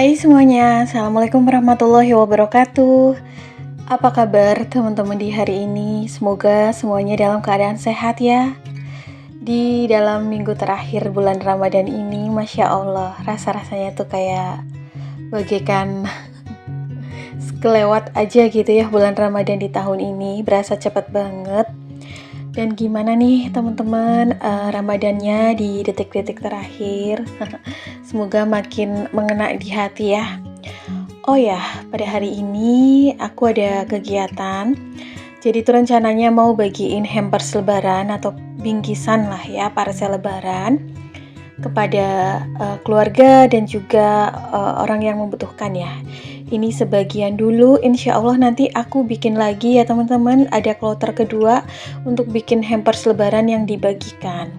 Hai semuanya, Assalamualaikum warahmatullahi wabarakatuh. Apa kabar teman-teman di hari ini? Semoga semuanya dalam keadaan sehat ya. Di dalam minggu terakhir bulan Ramadan ini, Masya Allah, rasa-rasanya tuh kayak bagaikan kelewat aja gitu ya bulan Ramadan di tahun ini. Berasa cepet banget. Dan gimana nih teman-teman Ramadannya di detik-detik terakhir? Semoga makin mengena di hati ya. Oh ya, pada hari ini aku ada kegiatan. Jadi tuh rencananya mau bagiin hampers lebaran atau bingkisan lah ya, parcel lebaran kepada keluarga dan juga orang yang membutuhkan ya. Ini sebagian dulu, insya Allah nanti aku bikin lagi ya teman-teman. Ada kloter kedua untuk bikin hampers lebaran yang dibagikan.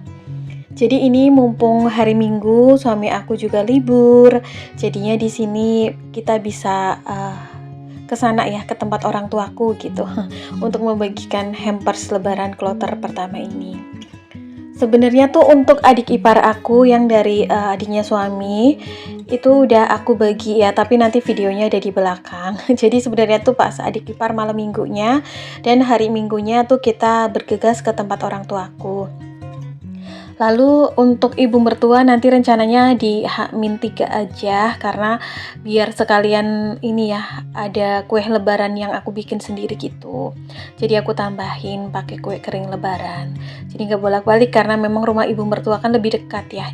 Jadi ini mumpung hari Minggu, suami aku juga libur. Jadinya di sini kita bisa ke sana ya, ke tempat orang tuaku gitu untuk membagikan hampers lebaran kloter pertama ini. Sebenarnya tuh untuk adik ipar aku yang dari adiknya suami itu udah aku bagi ya, tapi nanti videonya ada di belakang. Jadi sebenarnya tuh pas adik ipar malam minggunya dan hari minggunya tuh kita bergegas ke tempat orang tuaku. Lalu untuk ibu mertua nanti rencananya di H-3 aja, karena biar sekalian ini ya, ada kue lebaran yang aku bikin sendiri gitu. Jadi aku tambahin pakai kue kering lebaran. Jadi nggak bolak-balik karena memang rumah ibu mertua kan lebih dekat ya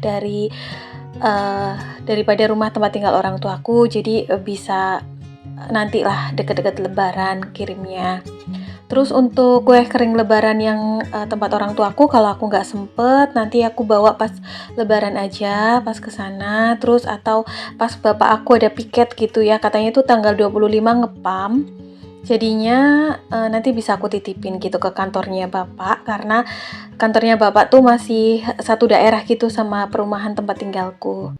daripada rumah tempat tinggal orang tuaku. Jadi bisa nantilah deket-deket lebaran kirimnya. Terus untuk kue kering lebaran yang tempat orang tuaku, kalau aku nggak sempet, nanti aku bawa pas lebaran aja, pas kesana. Terus atau pas bapak aku ada piket gitu ya, katanya itu tanggal 25 ngepam. Jadinya nanti bisa aku titipin gitu ke kantornya bapak, karena kantornya bapak tuh masih satu daerah gitu sama perumahan tempat tinggalku.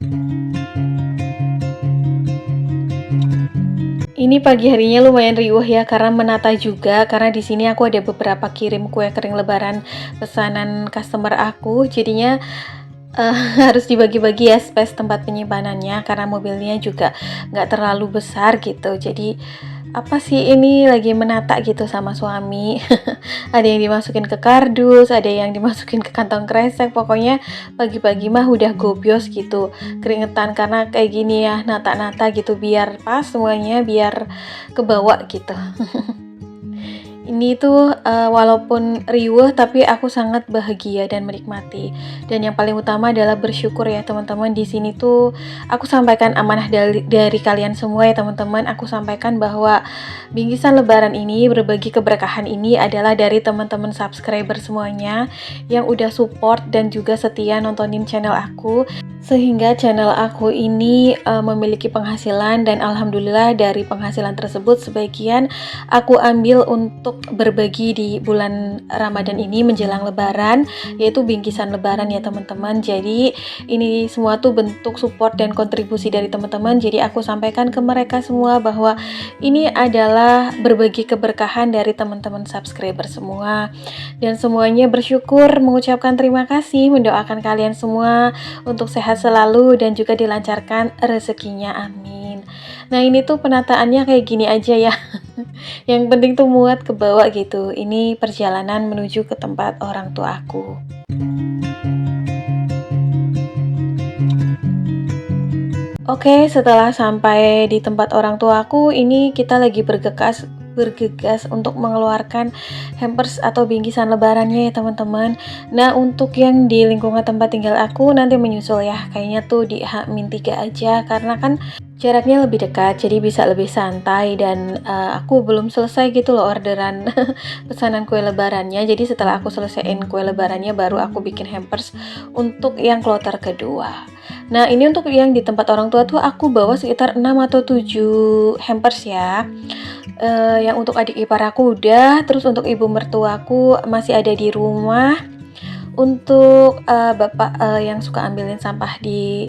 Ini pagi harinya lumayan riuh ya karena menata juga, karena di sini aku ada beberapa kirim kue kering lebaran pesanan customer aku. Jadinya harus dibagi-bagi ya space tempat penyimpanannya karena mobilnya juga nggak terlalu besar gitu. Jadi apa sih ini lagi menata gitu sama suami. Ada yang dimasukin ke kardus, ada yang dimasukin ke kantong kresek. Pokoknya pagi-pagi mah udah gobios gitu, keringetan karena kayak gini ya, nata-nata gitu biar pas semuanya, biar kebawa gitu. Ini tuh walaupun riuh tapi aku sangat bahagia dan menikmati. Dan yang paling utama adalah bersyukur ya teman-teman. Di sini tuh aku sampaikan amanah dari kalian semua ya teman-teman. Aku sampaikan bahwa bingkisan lebaran ini, berbagi keberkahan ini adalah dari teman-teman subscriber semuanya yang udah support dan juga setia nontonin channel aku. Sehingga channel aku ini memiliki penghasilan, dan alhamdulillah dari penghasilan tersebut sebagian aku ambil untuk berbagi di bulan Ramadan ini menjelang lebaran, yaitu bingkisan lebaran ya teman-teman. Jadi ini semua tuh bentuk support dan kontribusi dari teman-teman. Jadi aku sampaikan ke mereka semua bahwa ini adalah berbagi keberkahan dari teman-teman subscriber semua. Dan semuanya bersyukur, mengucapkan terima kasih, mendoakan kalian semua untuk sehat selalu dan juga dilancarkan rezekinya, amin. Nah ini tuh penataannya kayak gini aja ya. Yang penting tuh muat ke bawah gitu. Ini perjalanan menuju ke tempat orang tua aku. Oke, setelah sampai di tempat orang tua aku, ini kita lagi bergegas untuk mengeluarkan hampers atau bingkisan lebarannya ya teman-teman. Nah untuk yang di lingkungan tempat tinggal aku nanti menyusul ya, kayaknya tuh di H-3 aja karena kan jaraknya lebih dekat, jadi bisa lebih santai. Dan aku belum selesai gitu loh orderan pesanan kue lebarannya. Jadi setelah aku selesaiin kue lebarannya baru aku bikin hampers untuk yang kloter kedua. Nah ini untuk yang di tempat orang tua tuh aku bawa sekitar 6 atau 7 hampers ya. Yang untuk adik ipar aku udah, terus untuk ibu mertuaku masih ada di rumah. Untuk bapak yang suka ambilin sampah di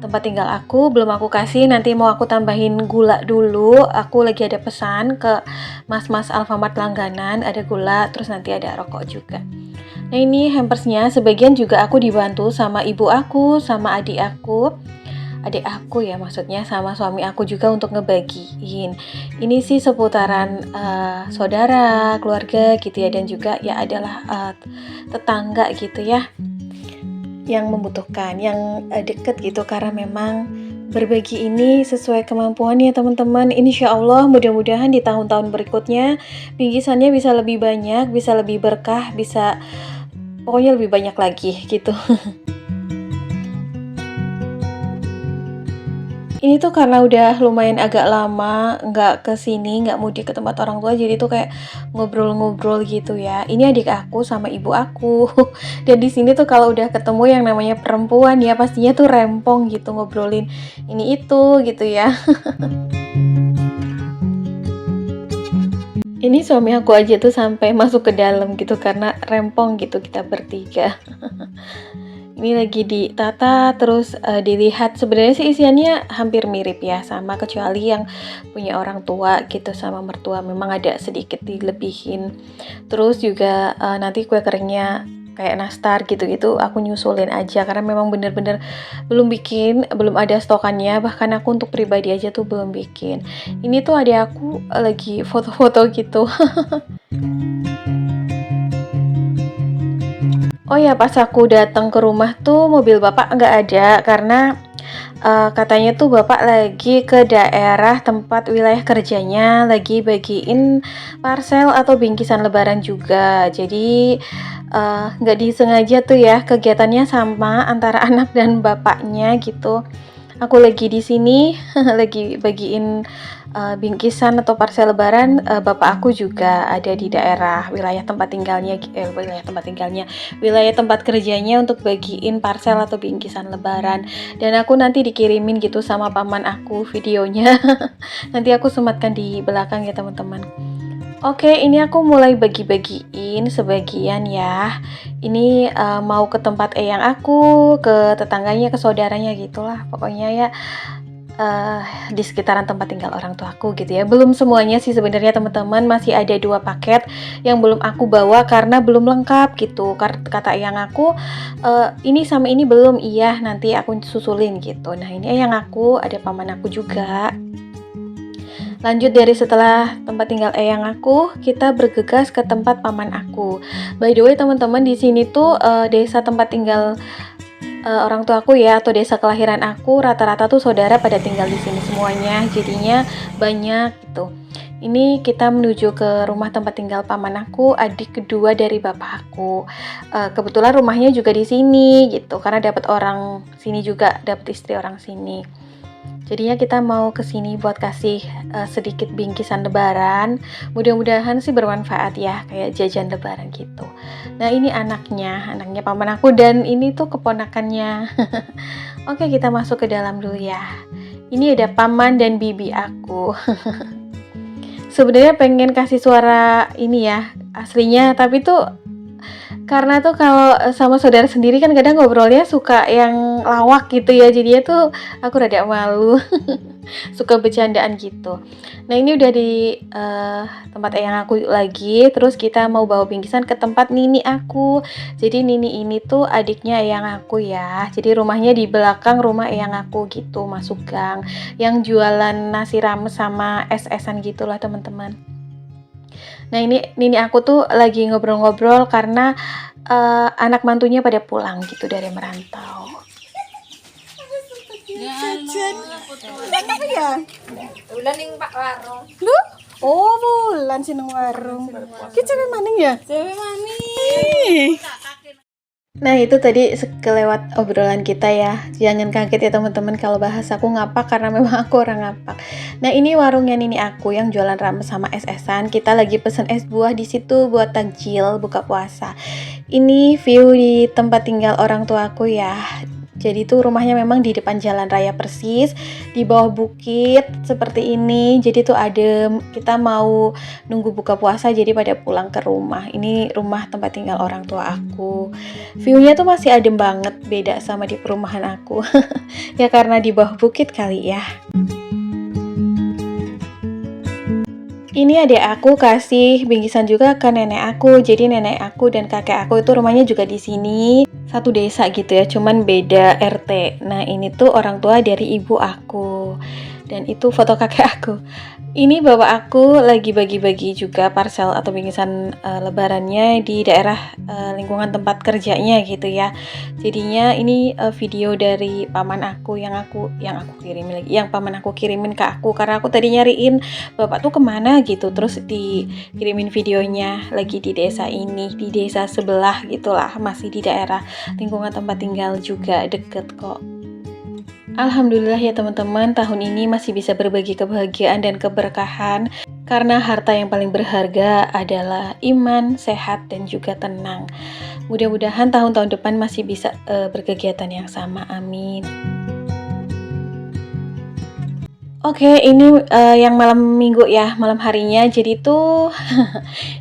tempat tinggal aku belum aku kasih, nanti mau aku tambahin gula dulu. Aku lagi ada pesan ke mas-mas Alfamart langganan, ada gula, terus nanti ada rokok juga. Nah ini hampersnya sebagian juga aku dibantu sama ibu aku, sama adik aku. adik aku ya, maksudnya sama suami aku juga untuk ngebagiin. Ini sih seputaran saudara, keluarga gitu ya, dan juga ya adalah tetangga gitu ya, yang membutuhkan, yang deket gitu, karena memang berbagi ini sesuai kemampuan ya teman-teman. Insya Allah mudah-mudahan di tahun-tahun berikutnya bingkisannya bisa lebih banyak, bisa lebih berkah, bisa pokoknya lebih banyak lagi gitu. Ini tuh karena udah lumayan agak lama nggak ke sini, nggak mudik ke tempat orang tua, jadi tuh kayak ngobrol-ngobrol gitu ya. Ini adik aku sama ibu aku. Dan di sini tuh kalau udah ketemu yang namanya perempuan ya, pastinya tuh rempong gitu, ngobrolin ini itu gitu ya. Ini suami aku aja tuh sampai masuk ke dalam gitu karena rempong gitu kita bertiga. Ini lagi ditata terus dilihat, sebenarnya sih isiannya hampir mirip ya sama, kecuali yang punya orang tua gitu sama mertua memang ada sedikit dilebihin. Terus juga nanti kue keringnya kayak nastar gitu-gitu aku nyusulin aja karena memang bener-bener belum ada stokannya, bahkan aku untuk pribadi aja tuh belum bikin. Ini tuh ada aku lagi foto-foto gitu. Oh ya, pas aku datang ke rumah tuh mobil bapak nggak ada karena katanya tuh bapak lagi ke daerah tempat wilayah kerjanya, lagi bagiin parcel atau bingkisan lebaran juga. Jadi nggak disengaja tuh ya kegiatannya sama antara anak dan bapaknya gitu. Aku lagi di sini lagi bagiin bingkisan atau parcel lebaran. Bapak aku juga ada di daerah wilayah tempat tempat kerjanya untuk bagiin parcel atau bingkisan lebaran. Dan aku nanti dikirimin gitu sama paman aku videonya. Nanti aku sematkan di belakang ya teman-teman. Oke, ini aku mulai bagi-bagiin sebagian ya. Ini mau ke tempat eyang aku, ke tetangganya, ke saudaranya gitulah. Pokoknya ya di sekitaran tempat tinggal orang tuaku gitu ya. Belum semuanya sih sebenarnya teman-teman, masih ada 2 paket yang belum aku bawa karena belum lengkap gitu. Kata eyang aku, ini sama ini belum, iya nanti aku susulin gitu. Nah ini eyang aku, ada paman aku juga. Lanjut dari setelah tempat tinggal eyang aku, kita bergegas ke tempat paman aku. By the way teman-teman, di sini tuh desa tempat tinggal orang tua aku ya, atau desa kelahiran aku, rata-rata tuh saudara pada tinggal di sini semuanya, jadinya banyak gitu. Ini kita menuju ke rumah tempat tinggal paman aku, adik kedua dari bapak aku. Kebetulan rumahnya juga di sini gitu, karena dapat orang sini juga, dapat istri orang sini. Jadinya kita mau ke sini buat kasih sedikit bingkisan lebaran. Mudah-mudahan sih bermanfaat ya, kayak jajan lebaran gitu. Nah, ini anaknya paman aku, dan ini tuh keponakannya. Oke, kita masuk ke dalam dulu ya. Ini ada paman dan bibi aku. Sebenarnya pengen kasih suara ini ya, aslinya, tapi tuh karena tuh kalau sama saudara sendiri kan kadang ngobrolnya suka yang lawak gitu ya, jadinya tuh aku rada malu. Suka bercandaan gitu. Nah ini udah di tempat eyang aku lagi. Terus kita mau bawa bingkisan ke tempat nini aku. Jadi nini ini tuh adiknya eyang aku ya. Jadi rumahnya di belakang rumah eyang aku gitu, masuk gang, yang jualan nasi rames sama es-esan gitulah teman-teman. Nah ini nini aku tuh lagi ngobrol-ngobrol karena anak mantunya pada pulang gitu dari merantau. Ya, Ulan ning Pak Warung. lu? Oh, bulan sih nang warung. Ki cewek maning ya? Dewe manis. Nah itu tadi sekelewat obrolan kita ya. Jangan kaget ya teman-teman kalau bahas aku ngapak, karena memang aku orang ngapak. Nah ini warungnya nini aku yang jualan rames sama es-esan. Kita lagi pesen es buah di situ buat takjil buka puasa. Ini view di tempat tinggal orang tua aku ya. Jadi tuh rumahnya memang di depan jalan raya persis, di bawah bukit seperti ini. Jadi tuh adem. Kita mau nunggu buka puasa jadi pada pulang ke rumah. Ini rumah tempat tinggal orang tua aku. View-nya tuh masih adem banget, beda sama di perumahan aku. Ya karena di bawah bukit kali ya. Ini adik aku kasih bingkisan juga ke nenek aku. Jadi nenek aku dan kakek aku itu rumahnya juga di sini. Satu desa gitu ya, cuman beda RT. Nah, ini tuh orang tua dari ibu aku. Dan itu foto kakek aku. Ini bapak aku lagi bagi-bagi juga parcel atau bingkisan lebarannya di daerah lingkungan tempat kerjanya gitu ya. Jadinya ini video dari paman aku yang aku kirimin lagi, yang paman aku kirimin ke aku karena aku tadi nyariin bapak tuh kemana gitu, terus dikirimin videonya lagi di desa ini, di desa sebelah gitulah, masih di daerah lingkungan tempat tinggal juga, deket kok. Alhamdulillah ya teman-teman, tahun ini masih bisa berbagi kebahagiaan dan keberkahan karena harta yang paling berharga adalah iman, sehat, dan juga tenang. Mudah-mudahan tahun-tahun depan masih bisa berkegiatan yang sama, amin. Oke, ini yang malam minggu ya, malam harinya. Jadi tuh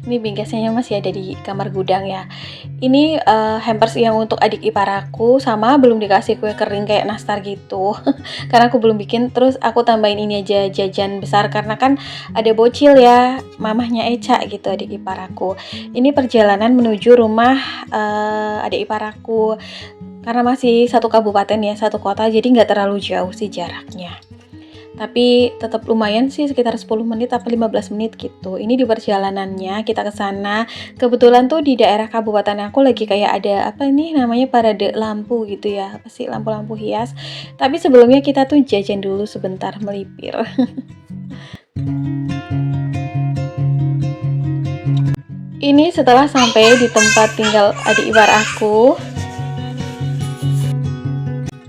ini bingkisnya masih ada di kamar gudang ya. Ini hampers yang untuk adik ipar aku, sama belum dikasih kue kering kayak nastar gitu. Karena aku belum bikin, terus aku tambahin ini aja jajan besar karena kan ada bocil ya, mamahnya Eca gitu adik ipar aku. Ini perjalanan menuju rumah adik ipar aku. Karena masih satu kabupaten ya, satu kota, jadi nggak terlalu jauh sih jaraknya. Tapi tetap lumayan sih, sekitar 10 menit atau 15 menit gitu. Ini di perjalanannya kita ke sana. Kebetulan tuh di daerah kabupaten aku lagi kayak ada apa ini namanya parade lampu gitu ya. Apa sih, lampu-lampu hias. Tapi sebelumnya kita tuh jajan dulu sebentar melipir. Ini setelah sampai di tempat tinggal adik ipar aku.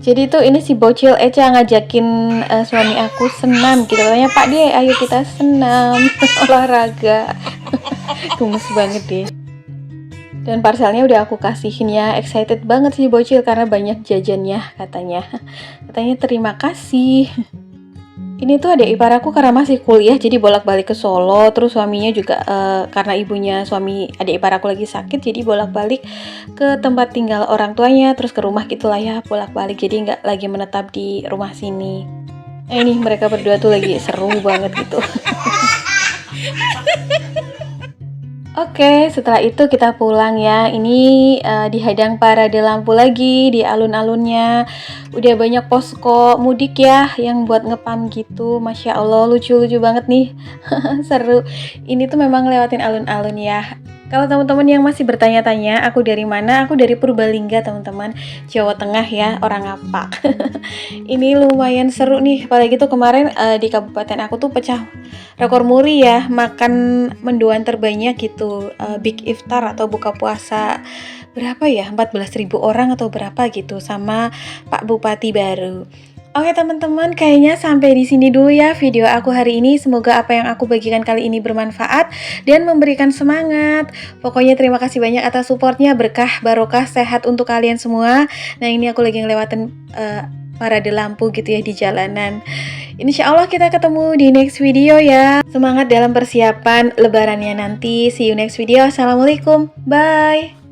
Jadi tuh ini si bocil Eca ngajakin suami aku senam gitu. Katanya, Pak deh ayo kita senam, olahraga. Gemes banget deh. Dan parcelnya udah aku kasihin ya. Excited banget si bocil karena banyak jajannya katanya. Katanya terima kasih. Ini tuh adik ipar aku karena masih kuliah jadi bolak-balik ke Solo. Terus suaminya juga karena ibunya suami adik ipar aku lagi sakit, jadi bolak-balik ke tempat tinggal orang tuanya, terus ke rumah gitulah ya, bolak-balik. Jadi nggak lagi menetap di rumah sini. Ini mereka berdua tuh lagi seru banget gitu. Oke, setelah itu kita pulang ya. Ini dihadang parade lampu lagi di alun-alunnya. Udah banyak posko mudik ya yang buat ngepam gitu. Masya Allah, lucu-lucu banget nih. Seru. Ini tuh memang lewatin alun-alun ya. Kalau teman-teman yang masih bertanya-tanya, aku dari mana? Aku dari Purbalingga, teman-teman. Jawa Tengah ya, orang Ngapak. Ini lumayan seru nih. Apalagi tuh kemarin di kabupaten aku tuh pecah rekor muri ya, makan mendoan terbanyak gitu. Big iftar atau buka puasa berapa ya? 14.000 orang atau berapa gitu sama Pak Bupati baru. Oke teman-teman, kayaknya sampai di sini dulu ya video aku hari ini. Semoga apa yang aku bagikan kali ini bermanfaat dan memberikan semangat. Pokoknya terima kasih banyak atas supportnya, berkah, barokah, sehat untuk kalian semua. Nah ini aku lagi ngelewatin parade lampu gitu ya di jalanan. Insya Allah kita ketemu di next video ya. Semangat dalam persiapan lebarannya nanti. See you next video. Assalamualaikum. Bye.